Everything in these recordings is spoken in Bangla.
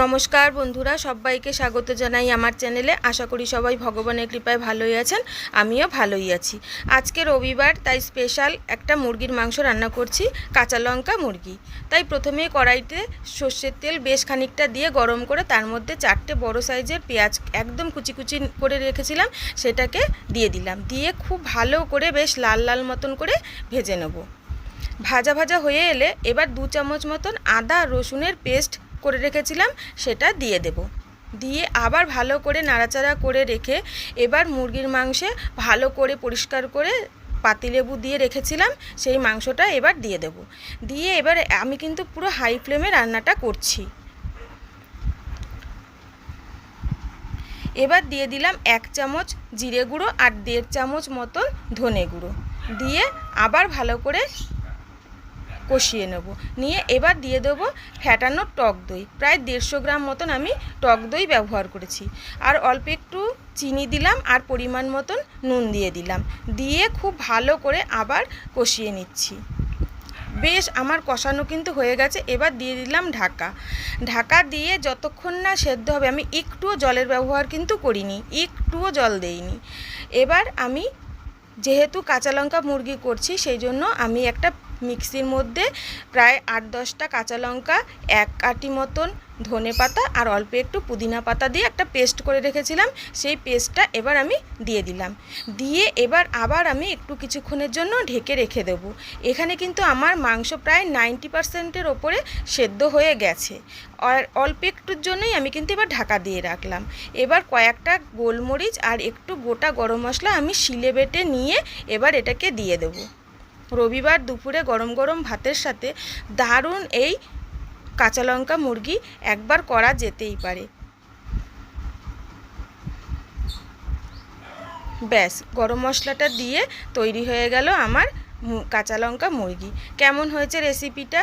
নমস্কার বন্ধুরা, সবাইকে স্বাগত জানাই আমার চ্যানেলে। আশা করি সবাই ভগবানের কৃপায় ভালোই আছেন, আমিও ভালোই আছি। আজকে রবিবার, তাই স্পেশাল একটা মুরগির মাংস রান্না করছি, কাঁচা লঙ্কা মুরগি। তাই প্রথমে কড়াইতে সর্ষের তেল বেশ খানিকটা দিয়ে গরম করে তার মধ্যে 4টে বড় সাইজের পেঁয়াজ একদম কুচি কুচি করে রেখেছিলাম, সেটাকে দিয়ে দিলাম। দিয়ে খুব ভালো করে বেশ লাল লাল মতন করে ভেজে নেব। ভাজা ভাজা হয়ে এলে এবার 2 চামচ মতন আদা রসুনের পেস্ট করে রেখেছিলাম সেটা দিয়ে দেব। দিয়ে আবার ভালো করে নাড়াচাড়া করে রেখে এবার মুরগির মাংসে ভালো করে পরিষ্কার করে পাতিলেবু দিয়ে রেখেছিলাম সেই মাংসটা এবার দিয়ে দেব। দিয়ে এবার আমি কিন্তু পুরো হাই ফ্লেমে রান্নাটা করছি। এবার দিয়ে দিলাম 1 চামচ জিরে গুঁড়ো আর 1.5 চামচ মতন ধনে গুঁড়ো দিয়ে আবার ভালো করে কষিয়ে নেব। নিয়ে এবার দিয়ে দেবো ফ্যাটানো টক দই, প্রায় 150 গ্রাম মতন আমি টক দই ব্যবহার করেছি। আর অল্প একটু চিনি দিলাম আর পরিমাণ মতন নুন দিয়ে দিলাম। দিয়ে খুব ভালো করে আবার কষিয়ে নিচ্ছি। বেশ আমার কষানো কিন্তু হয়ে গেছে। এবার দিয়ে দিলাম ঢাকা দিয়ে যতক্ষণ না সেদ্ধ হবে, আমি একটুও জলের ব্যবহার কিন্তু করিনি, একটুও জল দেইনি। এবার আমি যেহেতু কাঁচা লঙ্কা মুরগি করছি সেই জন্য আমি একটা মিক্সির মধ্যে প্রায় 8-10টা কাঁচা লঙ্কা, 1 আঁটি মতন ধনে পাতা আর অল্প একটু পুদিনা পাতা দিয়ে একটা পেস্ট করে রেখেছিলাম, সেই পেস্টটা এবার আমি দিয়ে দিলাম। দিয়ে এবার আবার আমি একটু কিছুক্ষণের জন্য ঢেকে রেখে দেব। এখানে কিন্তু আমার মাংস প্রায় 90%-এর ওপরে সেদ্ধ হয়ে গেছে। আর অল্প একটুর জন্যই আমি কিন্তু এবার ঢাকা দিয়ে রাখলাম। এবার কয়েকটা গোলমরিচ আর একটু গোটা গরম মশলা আমি শিলে বেটে নিয়ে এবার এটাকে দিয়ে দেব। রবিবার দুপুরে গরম গরম ভাতের সাথে দারুণ এই কাঁচা লঙ্কা মুরগি একবার করা যেতেই পারে। ব্যাস, গরম মশলাটা দিয়ে তৈরি হয়ে গেল আমার কাঁচা লঙ্কা মুরগি। কেমন হয়েছে রেসিপিটা?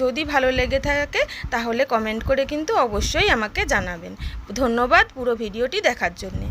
যদি ভালো লেগে থাকে তাহলে কমেন্ট করে কিন্তু অবশ্যই আমাকে জানাবেন। ধন্যবাদ পুরো ভিডিওটি দেখার জন্যে।